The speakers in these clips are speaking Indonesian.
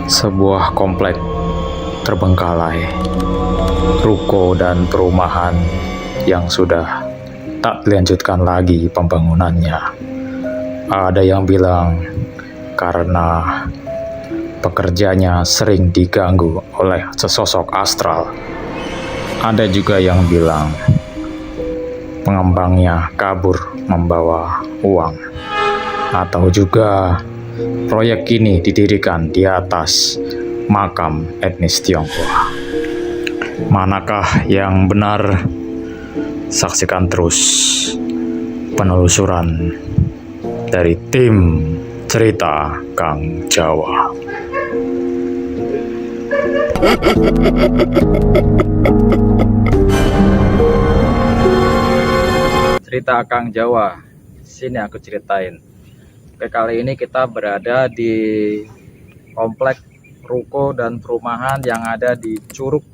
Sebuah komplek terbengkalai, ruko dan perumahan yang sudah tak dilanjutkan lagi pembangunannya. Ada yang bilang karena pekerjanya sering diganggu oleh sesosok astral. Ada juga yang bilang pengembangnya kabur membawa uang. Atau juga proyek ini didirikan di atas makam etnis Tionghoa. Manakah yang benar? Saksikan terus penelusuran dari tim Cerita Kang Jawa. Cerita Kang Jawa, sini aku ceritain. Oke, kali ini kita berada di komplek ruko dan perumahan yang ada di Curug,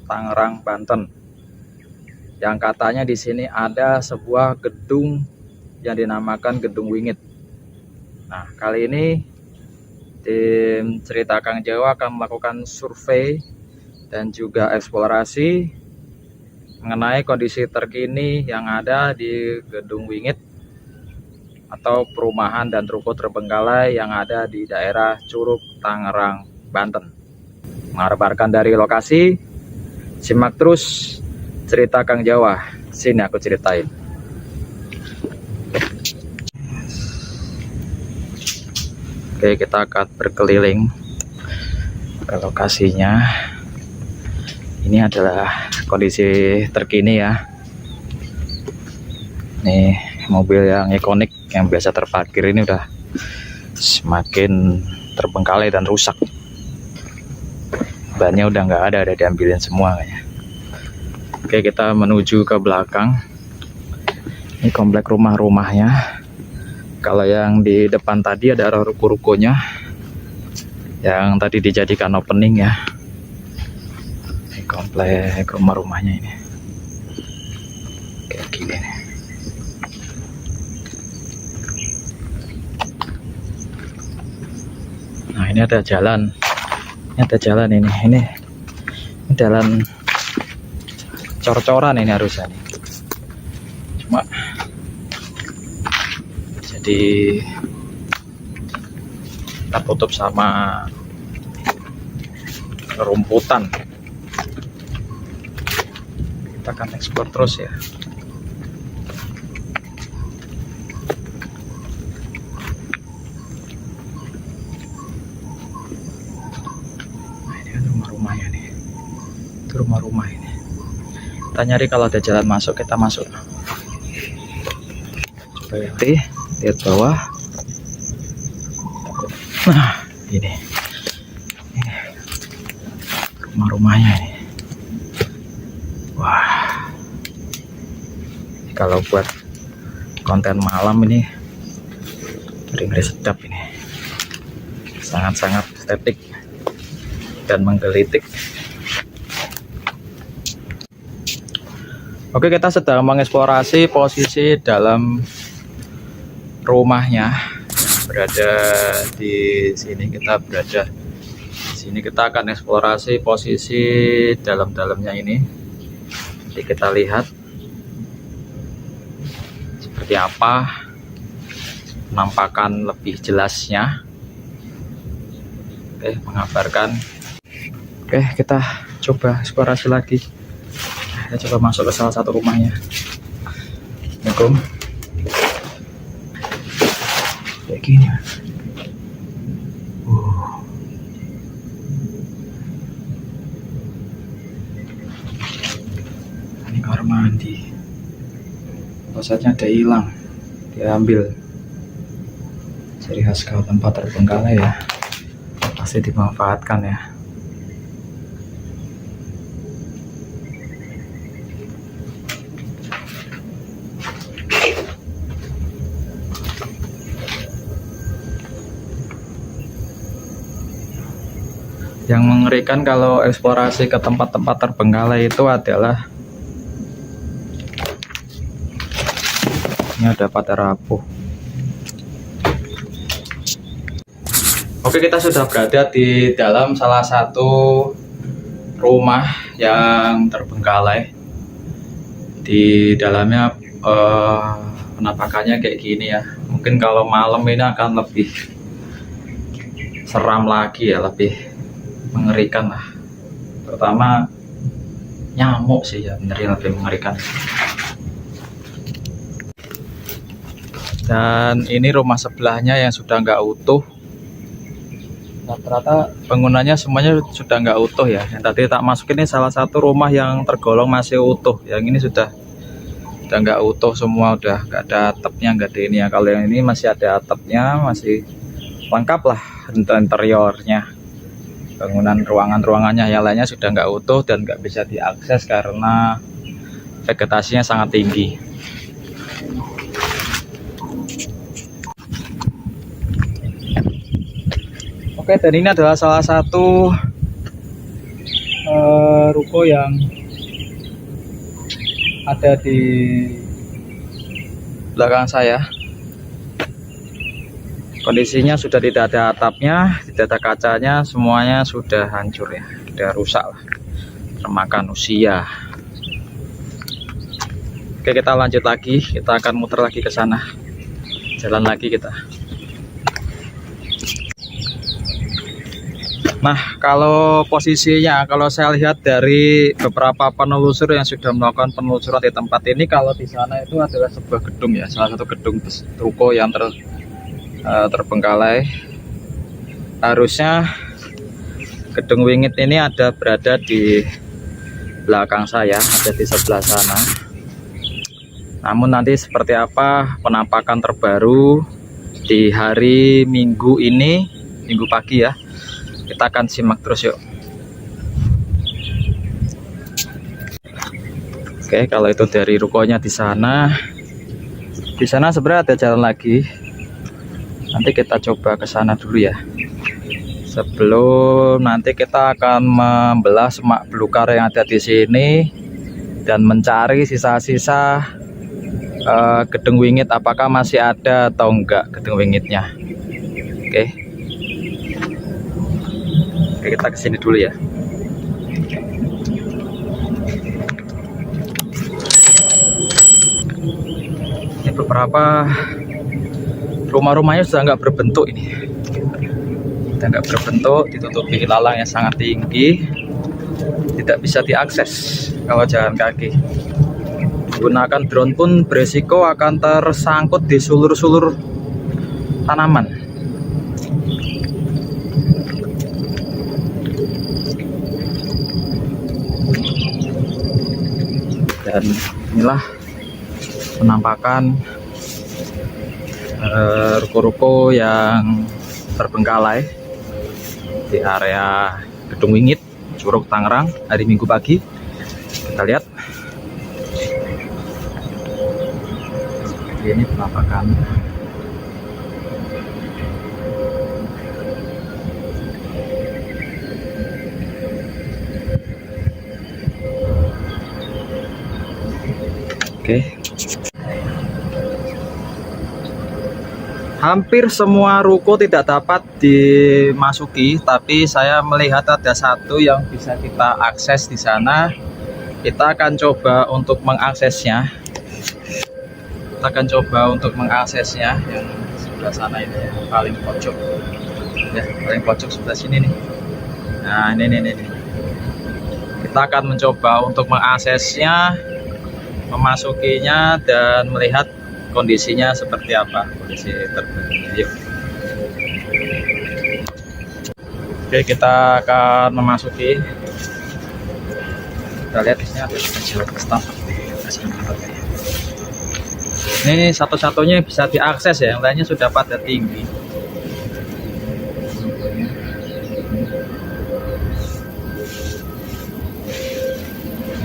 Tangerang, Banten. Yang katanya di sini ada sebuah gedung yang dinamakan Gedung Wingit. Nah, kali ini tim Cerita Kang Jawa akan melakukan survei dan juga eksplorasi mengenai kondisi terkini yang ada di Gedung Wingit atau perumahan dan ruko terbengkalai yang ada di daerah Curug, Tangerang, Banten. Mengabarkan dari lokasi, simak terus Cerita Kang Jawa, sini aku ceritain. Oke, kita akan berkeliling ke lokasinya. Ini adalah kondisi terkini ya. Nih, mobil yang ikonik yang biasa terparkir ini udah semakin terbengkalai dan rusak. Bannya udah nggak ada diambilin semua kayaknya. Oke, kita menuju ke belakang. Ini komplek rumah-rumahnya. Kalau yang di depan tadi ada ruko-rukonya yang tadi dijadikan opening ya. Ini komplek rumah-rumahnya ini kayak gini nih. Nah, ini ada jalan. Ini ada jalan ini. Ini jalan cor-coran ini harusnya nih. Cuma jadi tertutup sama rumputan. Kita akan eksplor terus ya. Rumahnya nih, itu rumah-rumah ini. Kita nyari kalau ada jalan masuk, kita masuk. Coba lihat bawah. Nah, ini rumah-rumahnya ini. Wah, kalau buat konten malam ini ngeri-ngeri sedap ini. Sangat-sangat estetik dan menggelitik. Oke, kita sedang mengeksplorasi posisi dalam rumahnya. Berada di sini, kita berada di sini. Kita akan eksplorasi posisi dalam-dalamnya ini. Jadi kita lihat seperti apa penampakan lebih jelasnya. Oke, mengabarkan. Oke, kita coba eksplorasi lagi. Kita coba masuk ke salah satu rumahnya. Assalamualaikum. Kayak gini. Ini kamar mandi. Klosetnya ada hilang, diambil. Ciri khas kalau tempat terbengkalai ya, pasti dimanfaatkan ya. Yang mengerikan kalau eksplorasi ke tempat-tempat terbengkalai itu adalah ini ada pada rapuh. Oke, kita sudah berada di dalam salah satu rumah yang terbengkalai. Di dalamnya penampakannya kayak gini ya. Mungkin kalau malam ini akan lebih seram lagi ya, lebih mengerikan lah. Terutama nyamuk sih ya, bener lebih mengerikan. Dan ini rumah sebelahnya yang sudah nggak utuh. Rata-rata bangunannya semuanya sudah nggak utuh ya. Yang tadi tak masuk ini salah satu rumah yang tergolong masih utuh. Yang ini sudah nggak utuh semua, udah nggak ada atapnya, nggak ada ini ya. Kalau yang ini masih ada atapnya, masih lengkap lah interiornya. Bangunan ruangannya yang lainnya sudah nggak utuh dan nggak bisa diakses karena vegetasinya sangat tinggi. Oke, dan ini adalah salah satu ruko yang ada di belakang saya. Kondisinya sudah tidak ada atapnya, tidak ada kacanya, semuanya sudah hancur ya, sudah rusak lah, termakan usia. Oke, kita lanjut lagi, kita akan muter lagi ke sana, jalan lagi kita. Nah, kalau posisinya, kalau saya lihat dari beberapa penelusur yang sudah melakukan penelusuran di tempat ini, kalau di sana itu adalah sebuah gedung ya, salah satu gedung ruko yang terbengkalai. Harusnya gedung wingit ini berada di belakang saya, ada di sebelah sana. Namun nanti seperti apa penampakan terbaru di hari Minggu ini, Minggu pagi ya, kita akan simak terus yuk. Oke, kalau itu dari rukonya di sana sebenarnya ada jalan lagi. Nanti kita coba ke sana dulu ya. Sebelum nanti kita akan membelah semak belukar yang ada di sini dan mencari sisa-sisa gedung wingit, apakah masih ada atau enggak gedung wingitnya. Oke. Oke, kita kesini dulu ya. Ini beberapa rumah-rumahnya sudah nggak berbentuk ini. Sudah nggak berbentuk, ditutupi ilalang yang sangat tinggi, tidak bisa diakses kalau jalan kaki. Menggunakan drone pun beresiko akan tersangkut di sulur-sulur tanaman. Dan inilah penampakan ruko-ruko yang terbengkalai di area Gedung Wingit, Curug, Tangerang hari Minggu pagi. Kita lihat ini penampakan. Oke. Hampir semua ruko tidak dapat dimasuki, tapi saya melihat ada satu yang bisa kita akses di sana. Kita akan coba untuk mengaksesnya. Yang sebelah sana ini ya, paling pojok. Ya, paling pojok sebelah sini nih. Nah, ini. Kita akan mencoba untuk mengaksesnya, memasukinya dan melihat kondisinya seperti apa, kondisi terbaru. Yuk. Oke, kita akan memasuki. Kita lihat di sini ada jalan staff. Ini satu-satunya bisa diakses ya, yang lainnya sudah pada tinggi.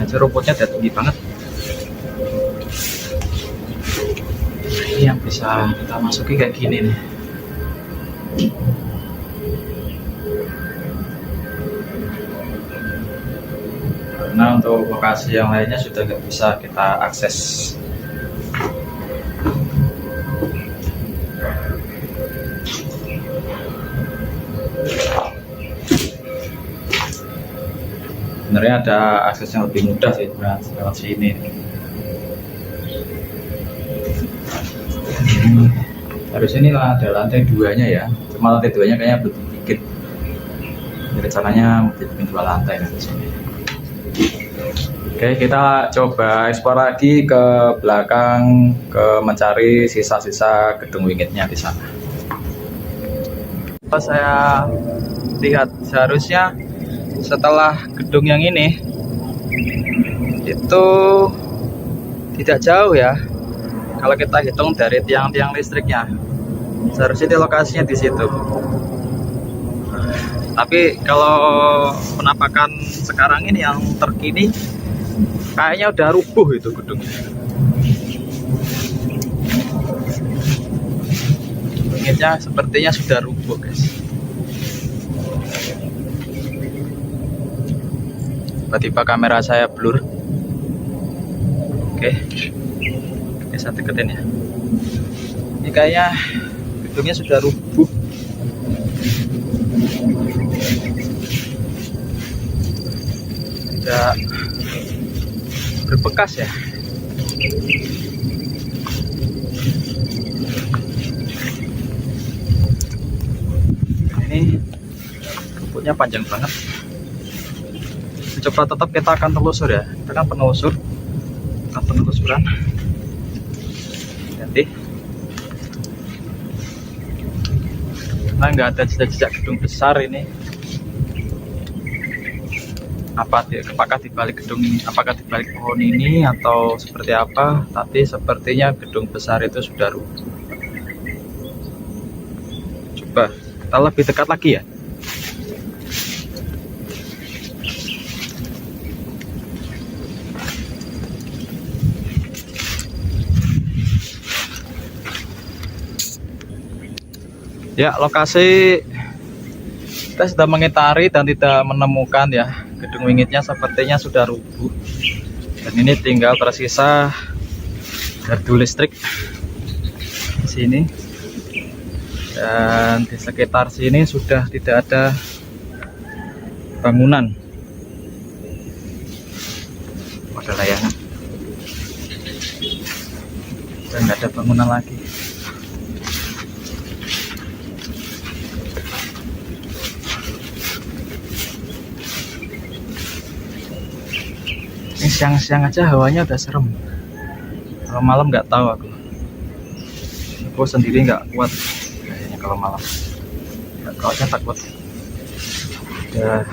Ini rumputnya udah tinggi banget. Ini yang bisa kita masuki kayak gini nih. Karena untuk lokasi yang lainnya sudah nggak bisa kita akses. sebenarnya ada akses yang lebih mudah sih lewat sini. Harus inilah ada lantai 2-nya ya, cuma lantai 2-nya kayaknya butuh dikit. Rencananya mau bikin 2 lantai di sini. Oke, kita coba eksplor lagi ke belakang, mencari sisa-sisa gedung wingitnya di sana. Pas saya lihat, seharusnya setelah gedung yang ini itu tidak jauh ya. Kalau kita hitung dari tiang-tiang listriknya, seharusnya di lokasinya di situ. Tapi kalau penampakan sekarang ini yang terkini, kayaknya udah rubuh itu gedungnya. Wingitnya sepertinya sudah rubuh, guys. Tiba-tiba kamera saya blur. Oke, saya deketin ya. Ini kayaknya gedungnya sudah rubuh. Tidak berbekas ya. Ini rumputnya panjang banget. Coba tetap kita akan telusur ya. Kita kan penelusur, akan penelusuran. Nanti nah, nggak ada jejak-jejak gedung besar ini. Apakah di balik gedung ini, apakah di balik pohon ini atau seperti apa? Tapi sepertinya gedung besar itu sudah rubuh. Coba kita lebih dekat lagi ya. Ya, lokasi kita sudah mengitari dan tidak menemukan ya. Gedung wingitnya sepertinya sudah rubuh. Dan ini tinggal tersisa gardu listrik di sini. Dan di sekitar sini sudah tidak ada bangunan. Ada layangan. Dan nggak ada bangunan lagi. Ini siang-siang aja hawanya udah serem. Kalau malam nggak tahu aku. Aku sendiri nggak kuat kayaknya kalau malam. Nggak tahu aja takut. Udah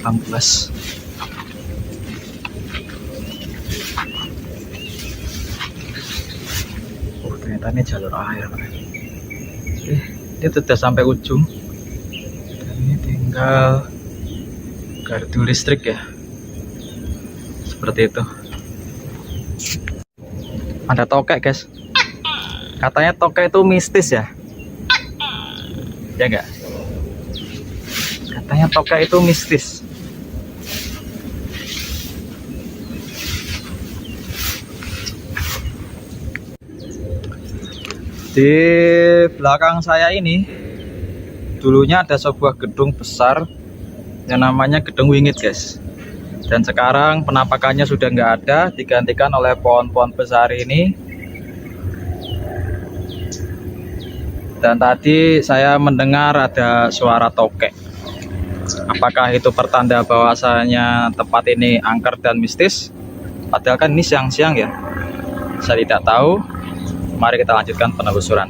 18. Ternyata ini jalur air. Ini sudah sampai ujung. Dan ini tinggal gardu listrik ya. Seperti itu. Ada tokek, guys. Katanya tokek itu mistis ya. Ya enggak? Katanya tokek itu mistis. Di belakang saya ini dulunya ada sebuah gedung besar yang namanya Gedung Wingit, guys. Dan sekarang penampakannya sudah nggak ada, digantikan oleh pohon-pohon besar ini. Dan tadi saya mendengar ada suara tokek. Apakah itu pertanda bahwasanya tempat ini angker dan mistis? Padahal kan ini siang-siang ya. Saya tidak tahu. Mari kita lanjutkan penelusuran.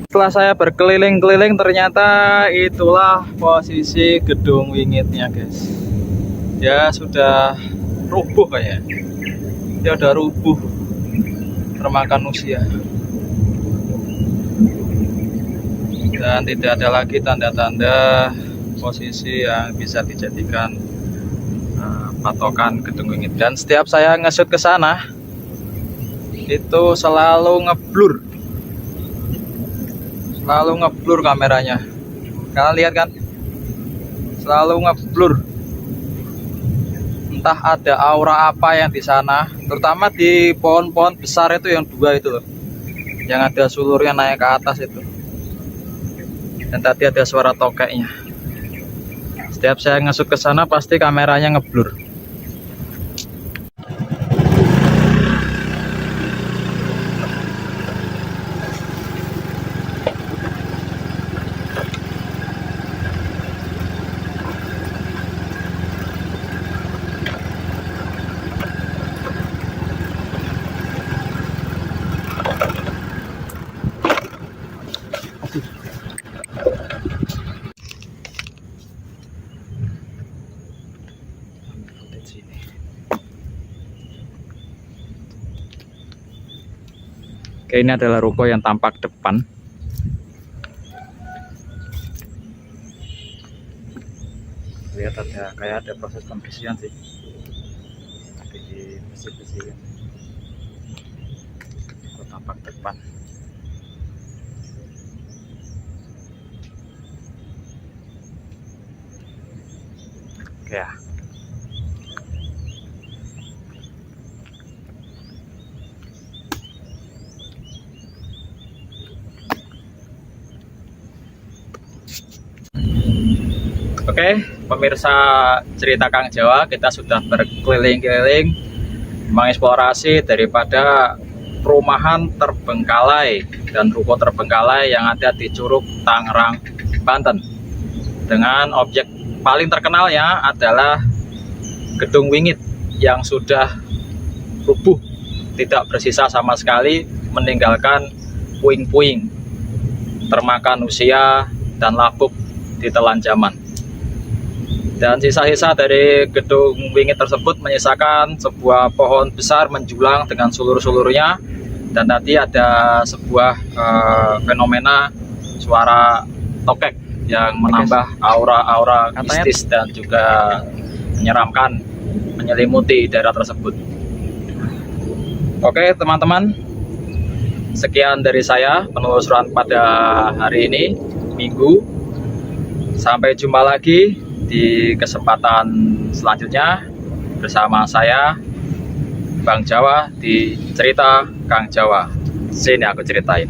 Setelah saya berkeliling-keliling, ternyata itulah posisi gedung wingitnya, guys. Ya sudah rubuh kayaknya. Ya udah rubuh, termakan usia. Dan tidak ada lagi tanda-tanda posisi yang bisa dijadikan patokan gedung wingit. Dan setiap saya nge-shoot ke sana, itu selalu ngeblur. Selalu ngeblur kameranya. Kalian lihat kan? Selalu ngeblur. Entah ada aura apa yang di sana, terutama di pohon-pohon besar itu yang 2 itu loh, yang ada sulurnya naik ke atas itu. Dan tadi ada suara tokeknya. Setiap saya ngesut ke sana pasti kameranya ngeblur. Oke, ini adalah ruko yang tampak depan. Lihat kayak ada proses pembersihan sih. Di bersih-bersih. Ruko tampak depan. Oke ya. Oke, pemirsa cerita Kang Jawa, kita sudah berkeliling-keliling mengeksplorasi daripada perumahan terbengkalai dan ruko terbengkalai yang ada di Curug, Tangerang, Banten. Dengan objek paling terkenalnya adalah Gedung Wingit yang sudah rubuh, tidak bersisa sama sekali, meninggalkan puing-puing, termakan usia dan lapuk ditelan zaman. Dan sisa-sisa dari Gedung Wingit tersebut menyisakan sebuah pohon besar menjulang dengan sulur-sulurnya, dan tadi ada sebuah fenomena suara tokek yang menambah aura-aura mistis dan juga menyeramkan, menyelimuti daerah tersebut. Oke teman-teman, sekian dari saya penelusuran pada hari ini, Minggu. Sampai jumpa lagi di kesempatan selanjutnya bersama saya Bang Jawa di Cerita Kang Jawa. Sini aku ceritain.